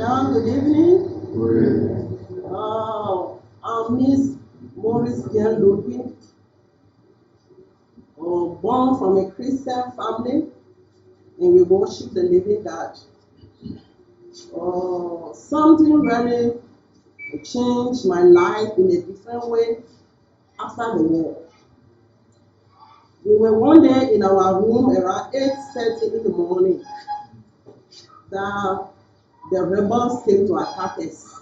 Hello, good evening. I'm Ms. MORRIS Ludwig, born from a Christian family, and we worship the living God. Something really changed my life in a different way after the war. We were one day in our room around 8:30 in the morning. The rebels came to attack us.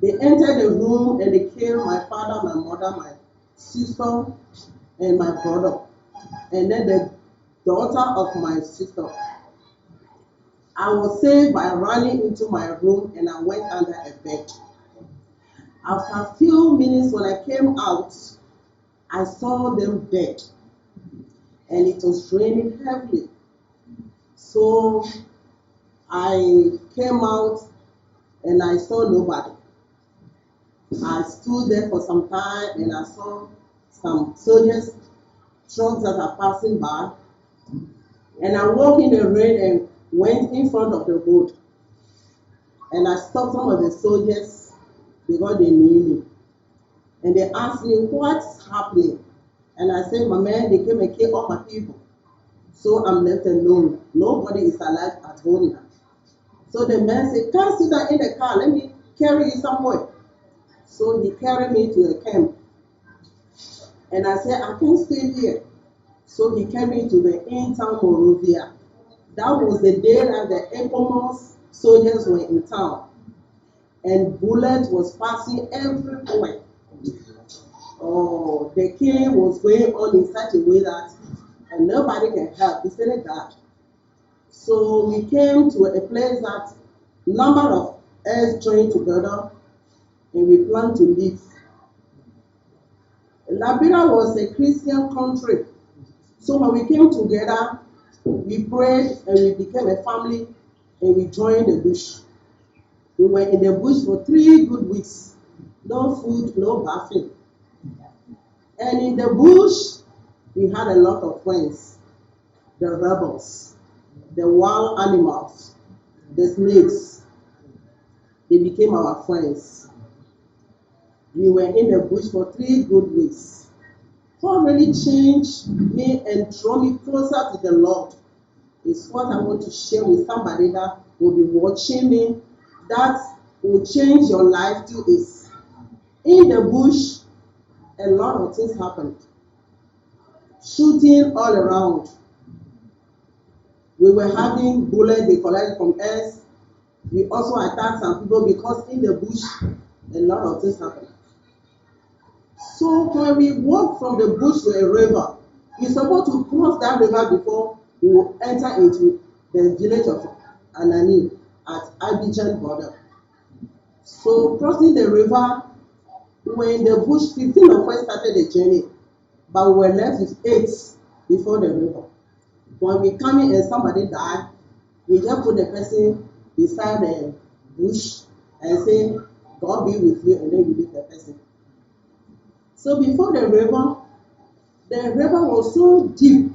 They entered the room and they killed my father, my mother, my sister, and my brother, and then the daughter of my sister. I was saved by running into my room and I went under a bed. After a few minutes, when I came out, I saw them dead, and it was raining heavily. So I came out and I saw nobody. I stood there for some time and I saw some soldiers, trucks that are passing by. And I walked in the rain and went in front of the road. And I stopped some of the soldiers because they knew me. And they asked me, what's happening? And I said, my man, they came and killed all my people. So I'm left alone. Nobody is alive at home now. So the man said, come sit down in the car, let me carry you somewhere. So he carried me to a camp. And I said, I can't stay here. So he carried me to the in-town Monrovia. That was the day that the Ecomos soldiers were in town. And bullets was passing everywhere. Oh, the killing was going on in such a way that nobody can help. He said that. So we came to a place that number of us joined together and we planned to leave. Liberia was a Christian country. So when we came together, we prayed and we became a family and we joined the bush. We were in the bush for 3 good weeks. No food, no bathing. And in the bush, we had a lot of friends. The rebels, the wild animals, the snakes. They became our friends. We were in the bush for 3 good weeks. What really changed me and drew me closer to the Lord is what I want to share with somebody that will be watching me, that will change your life too. Is in the bush, a lot of things happened. Shooting all around. We were having bullets they collected from us. We also attacked some people because in the bush, a lot of things happened. So when we walk from the bush to a river, we're supposed to cross that river before we will enter into the village of Anani at Abidjan border. So crossing the river, we were in the bush, 15 of us started the journey, but we were left with 8 before the river. When we come in and somebody died, we just put the person beside the bush and say, God be with you, and then we leave the person. So before the river was so deep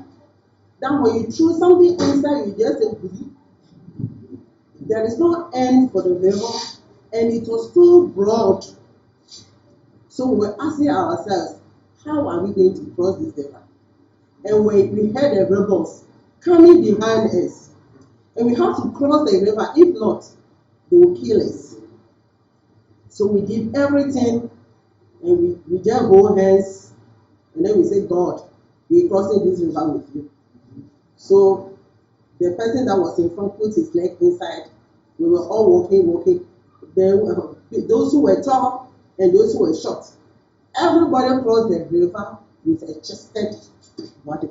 that when you threw something inside, you just say, there is no end for the river, and it was so broad. So we were asking ourselves, how are we going to cross this river? And when we heard the rebels coming behind us, and we have to cross the river, if not, they will kill us. So we did everything, and we just hold hands, and then we say, God, we're crossing this river with you. So the person that was in front put his leg inside. We were all walking. Those who were tall and those who were short. Everybody crossed the river with a chested body.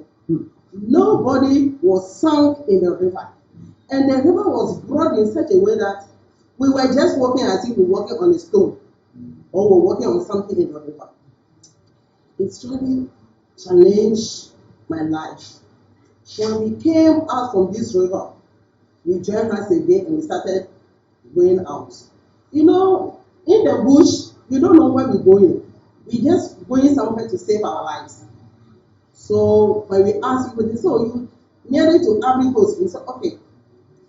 Nobody was sunk in the river. And the river was broad in such a way that we were just walking as if we were walking on a stone or we were walking on something in the river. It's really challenged my life. When we came out from this river, we joined hands again and we started going out. You know, in the bush, we don't know where we're going. We're just going somewhere to save our lives. So when we asked people, they said, oh, you nearly to Ivory Coast. We said, okay.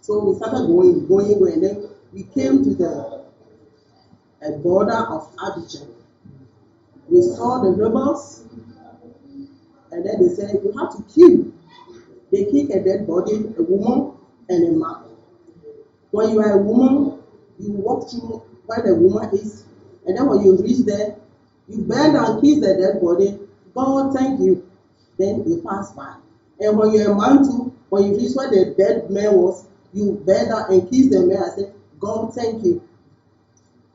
So we started going, and then we came to the border of Abidjan. We saw the rebels, and then they said, you have to kill. They kick a dead body, a woman and a man. When you are a woman, you walk through where the woman is, and then when you reach there, you bend and kiss the dead body. God, thank you. Then you pass by. And when you're a man too, when you reach where the dead man was, you bend down and kiss the man and say, God, thank you.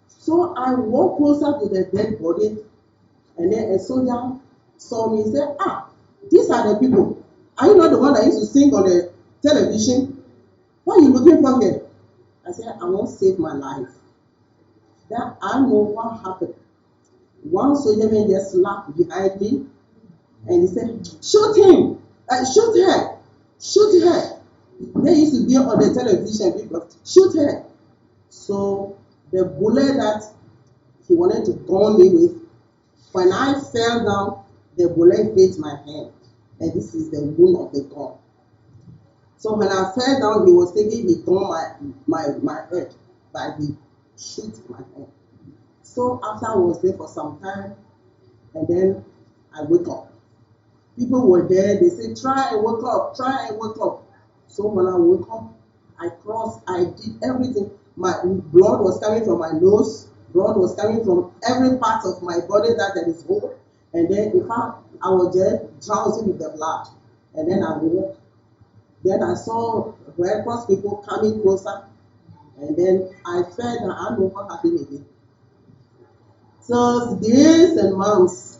So I walked closer to the dead body, and then a soldier saw me and said, these are the people. Are you not the one that used to sing on the television? What are you looking for here? I said, I want to save my life. Then I know what happened. One soldier man just slapped behind me, and he said, shoot him, shoot her, shoot her. They used to be on the television, people, shoot her. So the bullet that he wanted to gun me with, when I fell down, the bullet hit my hand, and this is the wound of the gun. So when I fell down, he was taking the gun my head, but he shoot my hand. So after I was there for some time, and then I wake up. People were there, they said, try and wake up, try and wake up. So when I woke up, I crossed, I did everything. My blood was coming from my nose, blood was coming from every part of my body that there is whole. And then in fact, I was there drowsing with the blood. And then I woke. Then I saw Red Cross people coming closer. And then I felt that I know what happened again. So days and months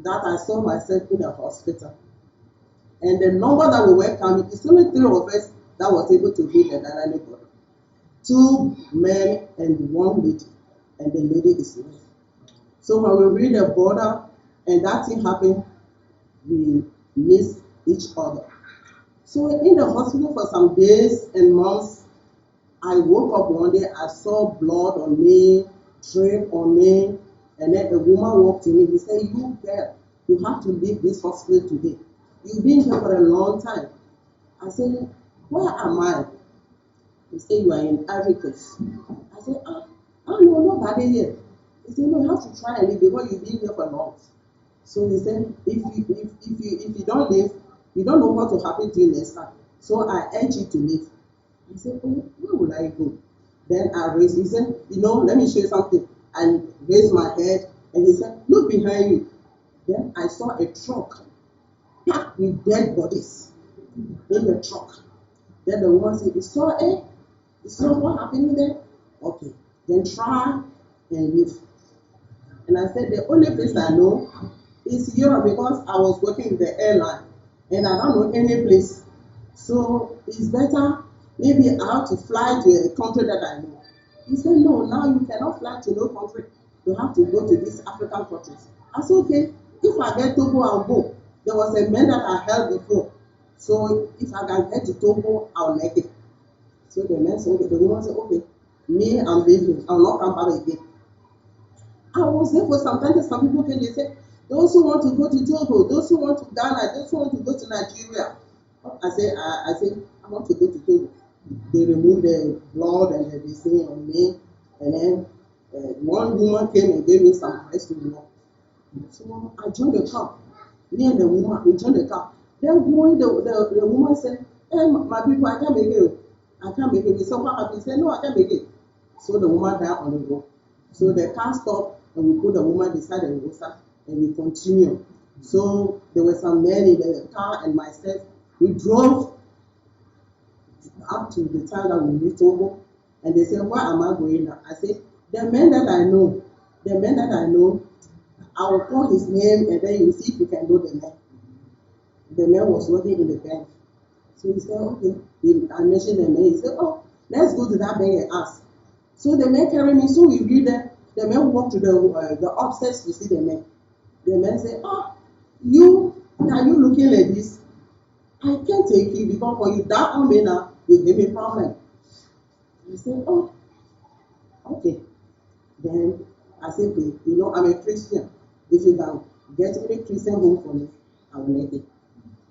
that I saw myself in a hospital. And the number that we were coming, it's only 3 of us that was able to read the dynamic body. 2 men and 1 lady, and the lady is left. So when we read the border and that thing happened, we miss each other. So in the hospital for some days and months, I woke up one day, I saw blood on me, drip on me, and then a woman walked to me. He said, you girl, you have to leave this hospital today. You've been here for a long time. I said, where am I? He said, you are in Ivory Coast. I said, no, nobody here. He said, no, you have to try and leave because you've been here for long. So he said, if you don't leave, you don't know what will happen to you next time. So I urge you to leave. I said, oh, where will I go? Then I raised, he said, let me show you something. I raised my head, and he said, look behind you. Then I saw a truck packed with dead bodies in the truck. Then the woman said, you saw it? You saw what happened there? Okay, then try and leave. And I said, the only place I know is Europe because I was working with the airline, and I don't know any place. So it's better, maybe I have to fly to a country that I know. He said, no, now you cannot fly to no country. You have to go to these African countries. I said, okay, if I get Togo, I'll go. There was a man that I held before. So if I can get to Togo, I'll make it. So the man said, okay, the woman said, okay, me, I'm leaving. I'll not come back again. I was there for some time, some people came, they said, those who want to go to Togo, those who want to Ghana, those who want to go to Nigeria. I said, I want to go to Togo. They removed the blood and they say on me, and then one woman came and gave me some rice to walk. So I joined the car. Me and the woman, we joined the car. Then going, the woman said, hey, my people, I can't make it. I can't make it. We said, what happened? He said, no, I can't make it. So the woman died on the road. So the car stopped, and we put the woman beside the roadside, and we continued. So there were some men in the car and myself. We drove up to the time that we reached Togo, and they said, where am I going now? I said, the man that I know, I will call his name, and then you see if you can know the man. The man was working in the bank. So he said, okay. I mentioned the man. He said, oh, let's go to that bank and ask. So the man carried me, so we read there. The man walked to the upstairs to see the man. The man said, are you looking like this? I can't take you because when you die on me now, you give me a problem. I said, oh, okay. Then I said, okay, I'm a Christian. If you can get any Christian home for me, I will make it.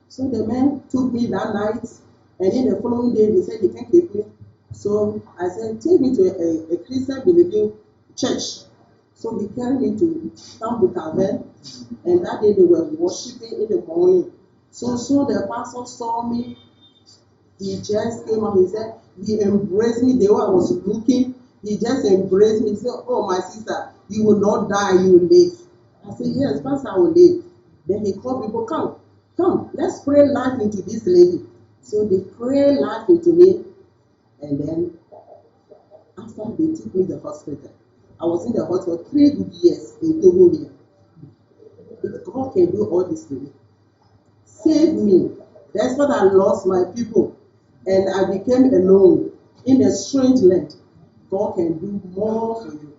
So the man took me that night, And then the following day, they said they can't keep me. So I said, take me to a Christian believing church. So they carried me to Togo, and that day they were worshiping in the morning. So the pastor saw me. He just came up. He said, he embraced me. The way I was looking, he just embraced me. He said, oh, my sister, you will not die, you will live. I said, yes, Pastor, I will live. Then he called people, come, let's pray life into this lady. So they prayed life into me, and then after they took me to the hospital. I was in the hospital 3 good years in Togo here. If God can do all this to me, save me. That's what I lost my people, and I became alone in a strange land. God can do more for you.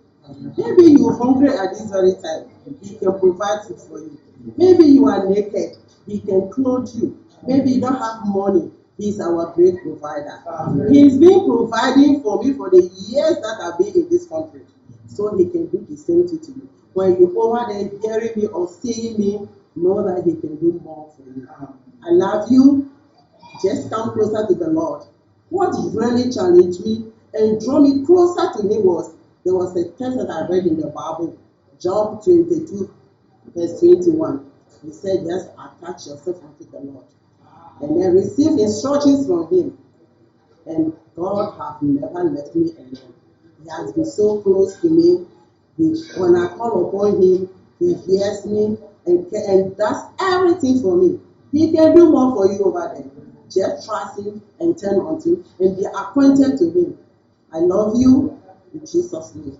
Maybe you're hungry at this very time. He can provide food for you. Maybe you are naked. He can clothe you. Maybe you don't have money. He's our great provider. He's been providing for me for the years that I've been in this country. So he can do the same thing to you. When you over there hearing me or seeing me, know that he can do more for you. I love you. Just come closer to the Lord. What really challenged me and drew me closer to him was, there was a text that I read in the Bible, Job 22, verse 21. He said, just attach yourself unto the Lord. And then receive instructions from him. And God has never left me alone. He has been so close to me. When I call upon him, he hears me and does everything for me. He can do more for you over there. Just trust him and turn on him and be acquainted to him. I love you in Jesus' name.